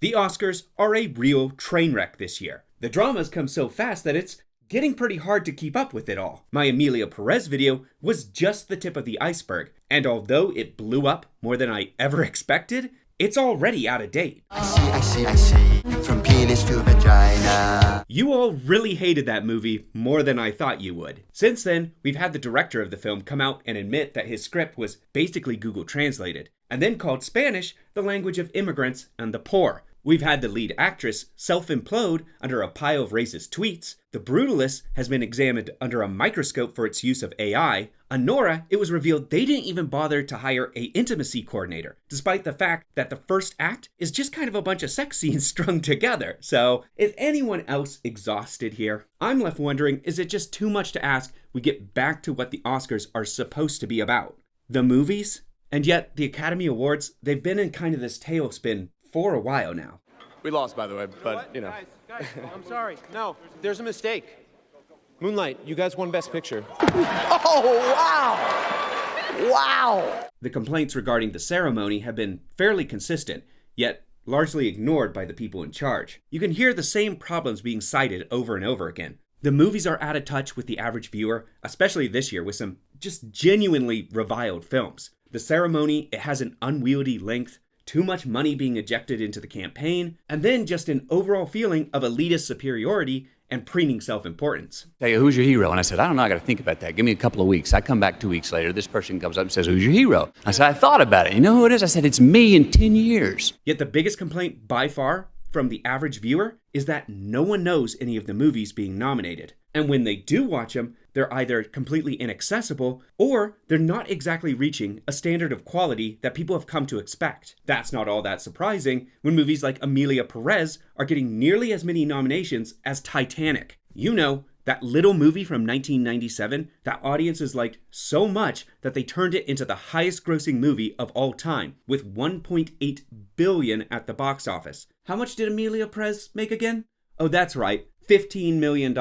The Oscars are a real train wreck this year. The dramas come so fast that it's getting pretty hard to keep up with it all. My Emilia Perez video was just the tip of the iceberg, and although it blew up more than I ever expected, it's already out of date. I see, from penis to vagina. You all really hated that movie more than I thought you would. Since then, we've had the director of the film come out and admit that his script was basically Google translated, and then called Spanish the language of immigrants and the poor. We've had the lead actress self-implode under a pile of racist tweets. The Brutalist has been examined under a microscope for its use of AI. On Nora, it was revealed they didn't even bother to hire an intimacy coordinator, despite the fact that the first act is just kind of a bunch of sex scenes strung together. So, is anyone else exhausted here? I'm left wondering, is it just too much to ask we get back to what the Oscars are supposed to be about? The movies? And yet, the Academy Awards, they've been in kind of this tailspin for a while now. We lost, by the way, but, you know. Guys, I'm sorry. No, there's a mistake. Moonlight, you guys won Best Picture. Oh, wow! Wow! The complaints regarding the ceremony have been fairly consistent, yet largely ignored by the people in charge. You can hear the same problems being cited over and over again. The movies are out of touch with the average viewer, especially this year with some just genuinely reviled films. The ceremony, it has an unwieldy length, too much money being ejected into the campaign, and then just an overall feeling of elitist superiority and preening self-importance. Hey, who's your hero? And I said, I don't know, I got to think about that. Give me a couple of weeks. I come back 2 weeks later. This person comes up and says, who's your hero? I said, I thought about it. You know who it is? I said, it's me in 10 years. Yet the biggest complaint by far from the average viewer is that no one knows any of the movies being nominated. And when they do watch them, they're either completely inaccessible or they're not exactly reaching a standard of quality that people have come to expect. That's not all that surprising when movies like Emilia Perez are getting nearly as many nominations as Titanic. You know, that little movie from 1997 that audiences liked so much that they turned it into the highest grossing movie of all time with $1.8 billion at the box office. How much did Emilia Perez make again? Oh, that's right. $15 million.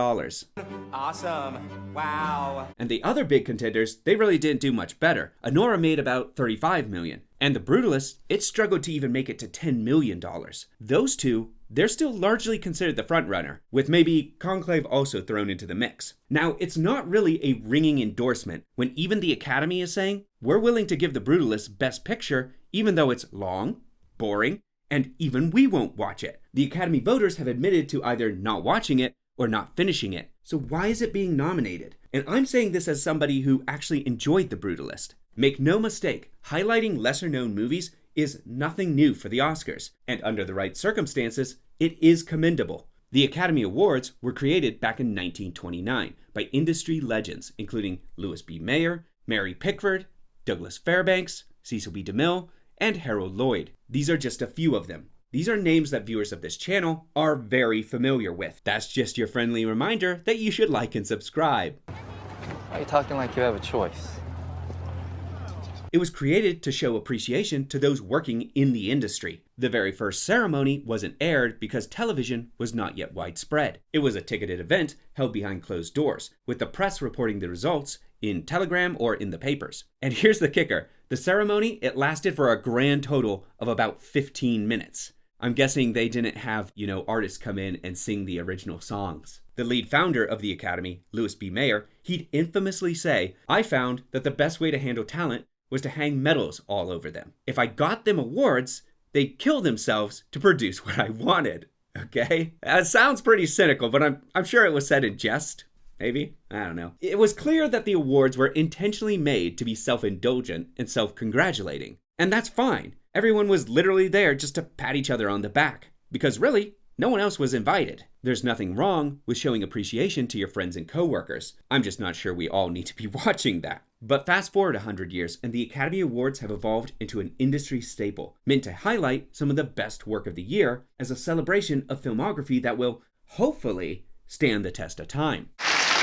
Awesome. Wow. And the other big contenders, they really didn't do much better. Anora made about $35 million. And The Brutalist, it struggled to even make it to $10 million. Those two, they're still largely considered the frontrunner, with maybe Conclave also thrown into the mix. Now, it's not really a ringing endorsement when even the Academy is saying, we're willing to give The Brutalist Best Picture, even though it's long, boring, and even we won't watch it. The Academy voters have admitted to either not watching it or not finishing it. So why is it being nominated? And I'm saying this as somebody who actually enjoyed The Brutalist. Make no mistake, highlighting lesser-known movies is nothing new for the Oscars, and under the right circumstances, it is commendable. The Academy Awards were created back in 1929 by industry legends, including Louis B. Mayer, Mary Pickford, Douglas Fairbanks, Cecil B. DeMille, and Harold Lloyd. These are just a few of them. These are names that viewers of this channel are very familiar with. That's just your friendly reminder that you should like and subscribe. Why are you talking like you have a choice? It was created to show appreciation to those working in the industry. The very first ceremony wasn't aired because television was not yet widespread. It was a ticketed event held behind closed doors, with the press reporting the results in Telegram or in the papers. And here's the kicker. The ceremony, it lasted for a grand total of about 15 minutes. I'm guessing they didn't have, artists come in and sing the original songs. The lead founder of the Academy, Louis B. Mayer, he'd infamously say, I found that the best way to handle talent was to hang medals all over them. If I got them awards, they'd kill themselves to produce what I wanted. Okay? That sounds pretty cynical, but I'm sure it was said in jest. Maybe? I don't know. It was clear that the awards were intentionally made to be self-indulgent and self-congratulating. And that's fine. Everyone was literally there just to pat each other on the back. Because really, no one else was invited. There's nothing wrong with showing appreciation to your friends and coworkers. I'm just not sure we all need to be watching that. But fast forward 100 years, and the Academy Awards have evolved into an industry staple, meant to highlight some of the best work of the year as a celebration of filmography that will, hopefully, stand the test of time.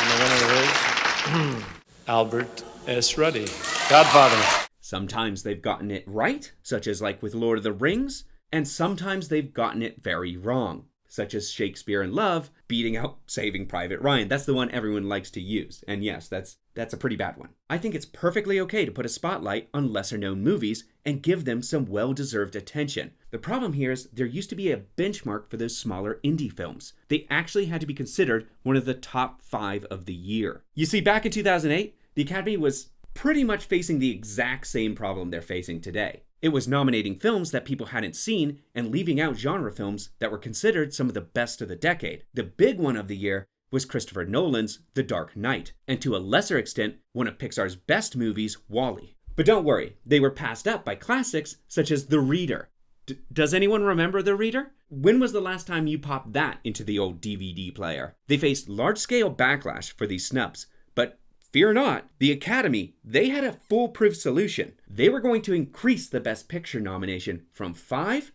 And the winner is Albert S. Ruddy, Godfather. Sometimes they've gotten it right, such as like with Lord of the Rings, and sometimes they've gotten it very wrong. such as Shakespeare in Love beating out Saving Private Ryan. That's the one everyone likes to use. And yes, that's a pretty bad one. I think it's perfectly okay to put a spotlight on lesser-known movies and give them some well-deserved attention. The problem here is there used to be a benchmark for those smaller indie films. They actually had to be considered one of the top 5 of the year. You see, back in 2008, the Academy was pretty much facing the exact same problem they're facing today. It was nominating films that people hadn't seen and leaving out genre films that were considered some of the best of the decade. The big one of the year was Christopher Nolan's The Dark Knight, and to a lesser extent, one of Pixar's best movies, WALL-E. But don't worry, they were passed up by classics such as The Reader. Does anyone remember The Reader? When was the last time you popped that into the old DVD player? They faced large-scale backlash for these snubs, but fear not, the Academy, they had a foolproof solution. They were going to increase the Best Picture nomination from 5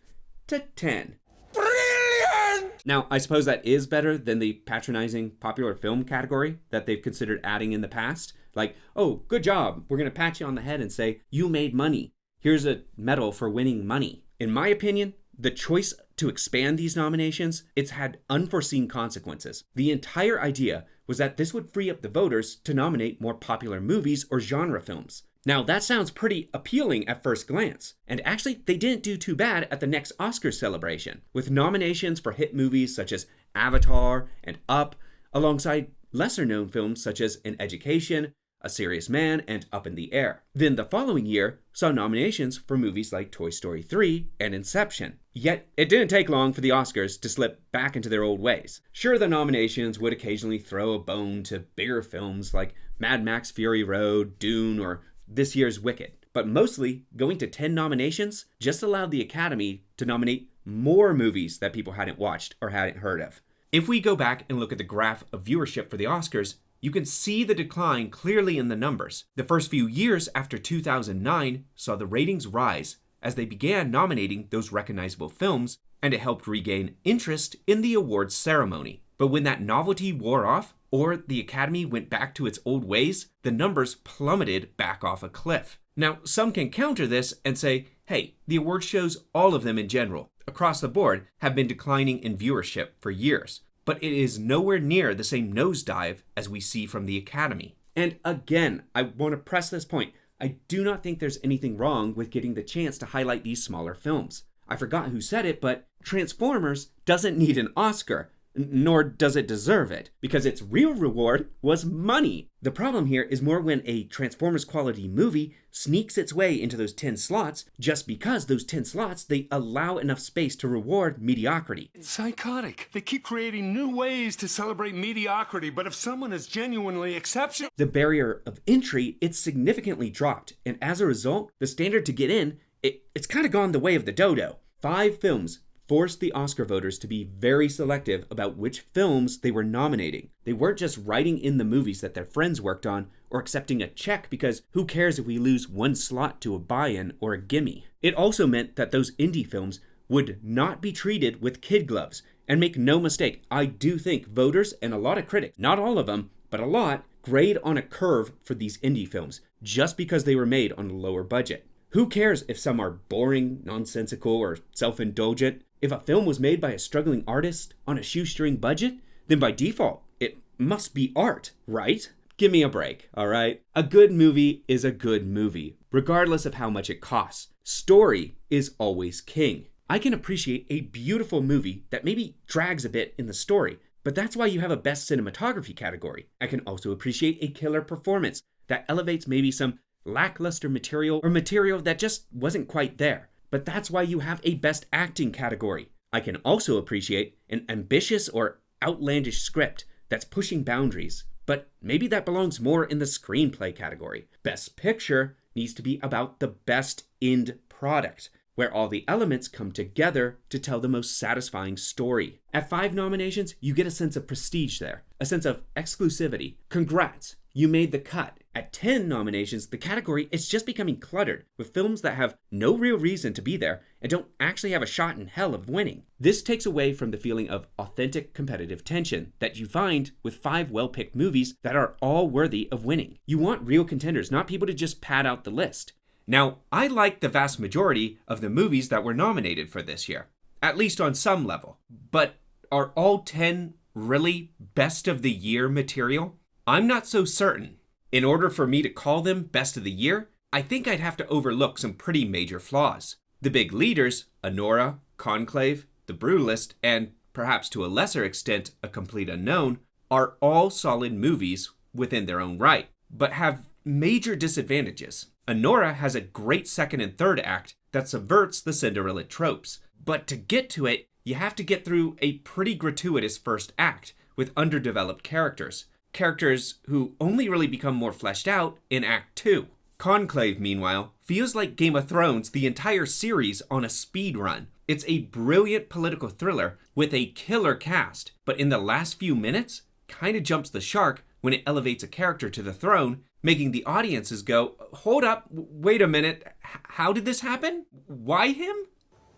to 10. Brilliant! Now, I suppose that is better than the patronizing popular film category that they've considered adding in the past. Like, oh, good job, we're going to pat you on the head and say, you made money. Here's a medal for winning money. In my opinion, the choice to expand these nominations, it's had unforeseen consequences. The entire idea was that this would free up the voters to nominate more popular movies or genre films. Now, that sounds pretty appealing at first glance, and actually, they didn't do too bad at the next Oscars celebration, with nominations for hit movies such as Avatar and Up, alongside lesser-known films such as An Education, A Serious Man, and Up in the Air. Then the following year saw nominations for movies like Toy Story 3 and Inception. Yet, it didn't take long for the Oscars to slip back into their old ways. Sure, the nominations would occasionally throw a bone to bigger films like Mad Max Fury Road, Dune, or this year's Wicked. But mostly, going to 10 nominations just allowed the Academy to nominate more movies that people hadn't watched or hadn't heard of. If we go back and look at the graph of viewership for the Oscars, you can see the decline clearly in the numbers. The first few years after 2009 saw the ratings rise as they began nominating those recognizable films, and it helped regain interest in the awards ceremony. But when that novelty wore off, or the Academy went back to its old ways, the numbers plummeted back off a cliff. Now, some can counter this and say, hey, the award shows, all of them in general, across the board, have been declining in viewership for years. But it is nowhere near the same nosedive as we see from the Academy. And again, I want to press this point. I do not think there's anything wrong with getting the chance to highlight these smaller films. I forgot who said it, but Transformers doesn't need an Oscar, nor does it deserve it, because its real reward was money. The problem here is more when a Transformers quality movie sneaks its way into those 10 slots just because those 10 slots, they allow enough space to reward mediocrity. It's psychotic. They keep creating new ways to celebrate mediocrity, but if someone is genuinely exceptional... The barrier of entry, it's significantly dropped, and as a result, the standard to get in, it's kind of gone the way of the dodo. 5 films forced the Oscar voters to be very selective about which films they were nominating. They weren't just writing in the movies that their friends worked on or accepting a check because who cares if we lose one slot to a buy-in or a gimme. It also meant that those indie films would not be treated with kid gloves. And make no mistake, I do think voters and a lot of critics, not all of them, but a lot, grade on a curve for these indie films just because they were made on a lower budget. Who cares if some are boring, nonsensical, or self-indulgent? If a film was made by a struggling artist on a shoestring budget, then by default, it must be art, right? Give me a break, all right? A good movie is a good movie, regardless of how much it costs. Story is always king. I can appreciate a beautiful movie that maybe drags a bit in the story, but that's why you have a best cinematography category. I can also appreciate a killer performance that elevates maybe some lackluster material or material that just wasn't quite there. But that's why you have a best acting category. I can also appreciate an ambitious or outlandish script that's pushing boundaries, but maybe that belongs more in the screenplay category. Best picture needs to be about the best end product, where all the elements come together to tell the most satisfying story. At 5 nominations, you get a sense of prestige there, a sense of exclusivity. Congrats, you made the cut. At 10 nominations, the category is just becoming cluttered with films that have no real reason to be there and don't actually have a shot in hell of winning. This takes away from the feeling of authentic competitive tension that you find with 5 well-picked movies that are all worthy of winning. You want real contenders, not people to just pad out the list. Now, I like the vast majority of the movies that were nominated for this year, at least on some level. But are all 10 really best of the year material? I'm not so certain. In order for me to call them best of the year, I think I'd have to overlook some pretty major flaws. The big leaders, Anora, Conclave, The Brutalist, and perhaps to a lesser extent A Complete Unknown, are all solid movies within their own right, but have major disadvantages. Anora has a great second and third act that subverts the Cinderella tropes, but to get to it, you have to get through a pretty gratuitous first act with underdeveloped characters. Characters who only really become more fleshed out in Act 2. Conclave, meanwhile, feels like Game of Thrones the entire series on a speed run. It's a brilliant political thriller with a killer cast, but in the last few minutes, kind of jumps the shark when it elevates a character to the throne, making the audiences go, hold up, wait a minute, how did this happen? Why him?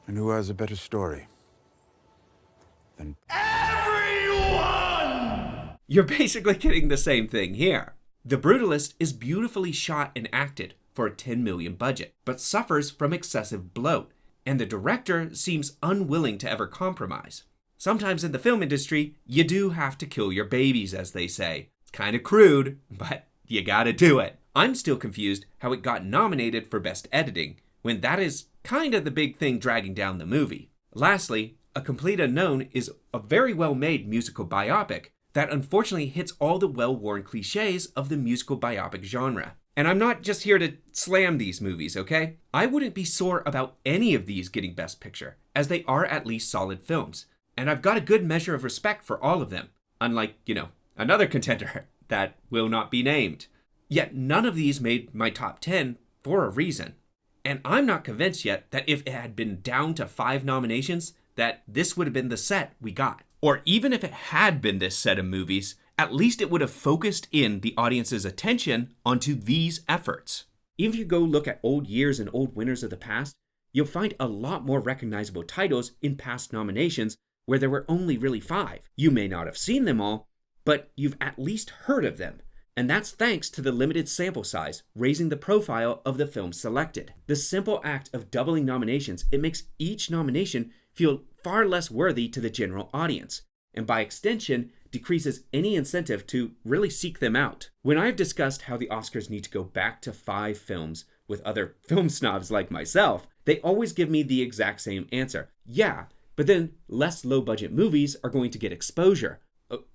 And who has a better story than You're basically getting the same thing here. The Brutalist is beautifully shot and acted for a $10 million budget, but suffers from excessive bloat, and the director seems unwilling to ever compromise. Sometimes in the film industry, you do have to kill your babies, as they say. It's kind of crude, but you gotta do it. I'm still confused how it got nominated for Best Editing, when that is kind of the big thing dragging down the movie. Lastly, A Complete Unknown is a very well-made musical biopic that unfortunately hits all the well-worn cliches of the musical biopic genre. And I'm not just here to slam these movies, okay? I wouldn't be sore about any of these getting Best Picture, as they are at least solid films. And I've got a good measure of respect for all of them, unlike, another contender that will not be named. Yet none of these made my top 10 for a reason. And I'm not convinced yet that if it had been down to 5 nominations, that this would have been the set we got. Or even if it had been this set of movies, at least it would have focused in the audience's attention onto these efforts. If you go look at old years and old winners of the past, you'll find a lot more recognizable titles in past nominations where there were only really 5. You may not have seen them all, but you've at least heard of them. And that's thanks to the limited sample size, raising the profile of the films selected. The simple act of doubling nominations, it makes each nomination feel far less worthy to the general audience, and by extension, decreases any incentive to really seek them out. When I've discussed how the Oscars need to go back to 5 films with other film snobs like myself, they always give me the exact same answer. Yeah, but then less low-budget movies are going to get exposure.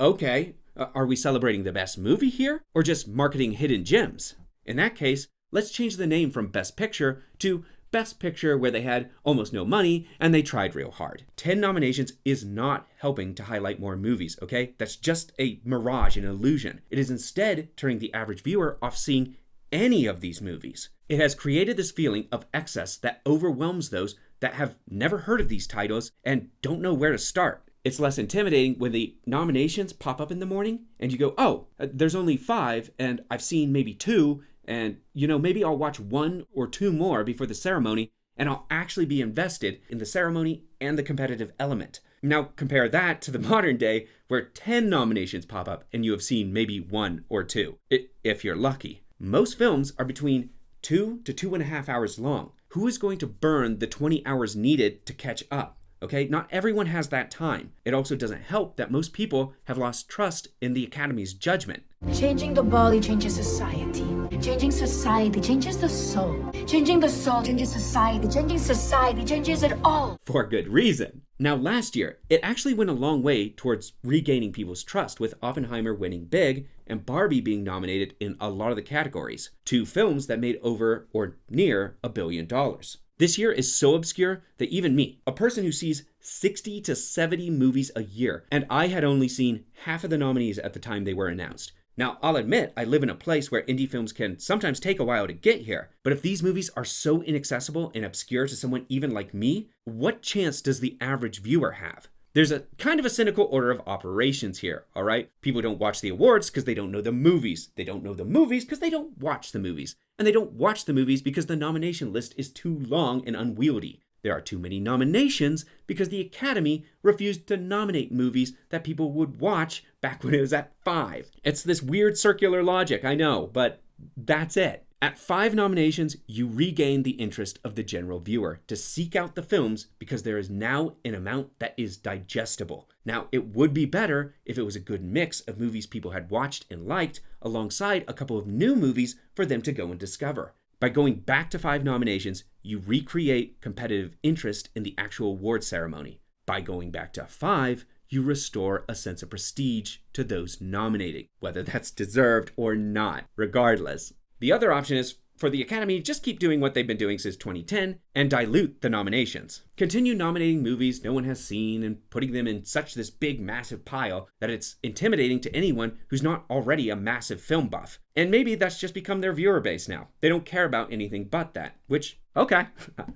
Okay, are we celebrating the best movie here, or just marketing hidden gems? In that case, let's change the name from Best Picture to Best Picture, where they had almost no money and they tried real hard. 10 nominations is not helping to highlight more movies, okay? That's just a mirage, an illusion. It is instead turning the average viewer off seeing any of these movies. It has created this feeling of excess that overwhelms those that have never heard of these titles and don't know where to start. It's less intimidating when the nominations pop up in the morning and you go, oh, there's only 5 and I've seen maybe 2, and maybe I'll watch 1 or 2 more before the ceremony and I'll actually be invested in the ceremony and the competitive element. Now compare that to the modern day where 10 nominations pop up and you have seen maybe 1 or 2, if you're lucky. Most films are between 2 to 2.5 hours long. Who is going to burn the 20 hours needed to catch up? Okay, not everyone has that time. It also doesn't help that most people have lost trust in the Academy's judgment. Changing the body changes society. Changing society changes the soul. Changing the soul changes society. Changing society changes it all. For good reason. Now, last year, it actually went a long way towards regaining people's trust, with Oppenheimer winning big and Barbie being nominated in a lot of the categories. 2 films that made over or near $1 billion. This year is so obscure that even me, a person who sees 60 to 70 movies a year, and I had only seen half of the nominees at the time they were announced. Now, I'll admit I live in a place where indie films can sometimes take a while to get here, but if these movies are so inaccessible and obscure to someone even like me, what chance does the average viewer have? There's a kind of a cynical order of operations here, all right? People don't watch the awards because they don't know the movies. They don't know the movies because they don't watch the movies. And they don't watch the movies because the nomination list is too long and unwieldy. There are too many nominations because the Academy refused to nominate movies that people would watch back when it was at 5. It's this weird circular logic, I know, but that's it. At 5 nominations, you regain the interest of the general viewer to seek out the films because there is now an amount that is digestible. Now, it would be better if it was a good mix of movies people had watched and liked, alongside a couple of new movies for them to go and discover. By going back to 5 nominations, you recreate competitive interest in the actual award ceremony. By going back to 5, you restore a sense of prestige to those nominating, whether that's deserved or not, regardless. The other option is for the Academy, just keep doing what they've been doing since 2010 and dilute the nominations. Continue nominating movies no one has seen and putting them in such this big massive pile that it's intimidating to anyone who's not already a massive film buff. And maybe that's just become their viewer base now. They don't care about anything but that, which, okay,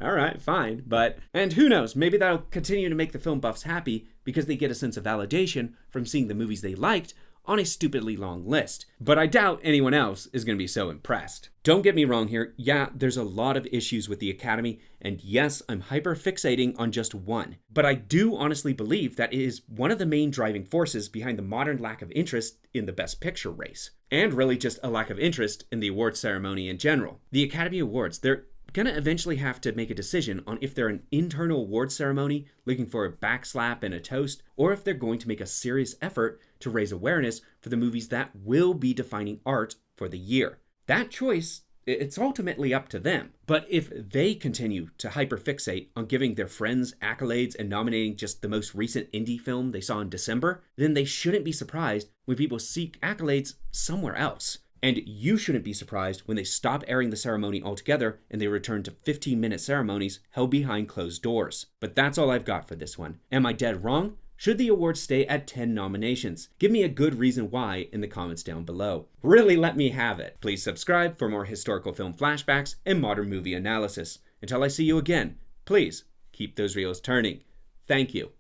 all right, fine, and who knows, maybe that'll continue to make the film buffs happy because they get a sense of validation from seeing the movies they liked on a stupidly long list. But I doubt anyone else is going to be so impressed. Don't get me wrong here, yeah, there's a lot of issues with the Academy, and yes, I'm hyper-fixating on just one. But I do honestly believe that it is one of the main driving forces behind the modern lack of interest in the Best Picture race. And really just a lack of interest in the awards ceremony in general. The Academy Awards, they're gonna eventually have to make a decision on if they're an internal award ceremony looking for a backslap and a toast, or if they're going to make a serious effort to raise awareness for the movies that will be defining art for the year. That choice, it's ultimately up to them. But if they continue to hyperfixate on giving their friends accolades and nominating just the most recent indie film they saw in December, then they shouldn't be surprised when people seek accolades somewhere else. And you shouldn't be surprised when they stop airing the ceremony altogether and they return to 15-minute ceremonies held behind closed doors. But that's all I've got for this one. Am I dead wrong? Should the awards stay at 10 nominations? Give me a good reason why in the comments down below. Really let me have it. Please subscribe for more historical film flashbacks and modern movie analysis. Until I see you again, please keep those reels turning. Thank you.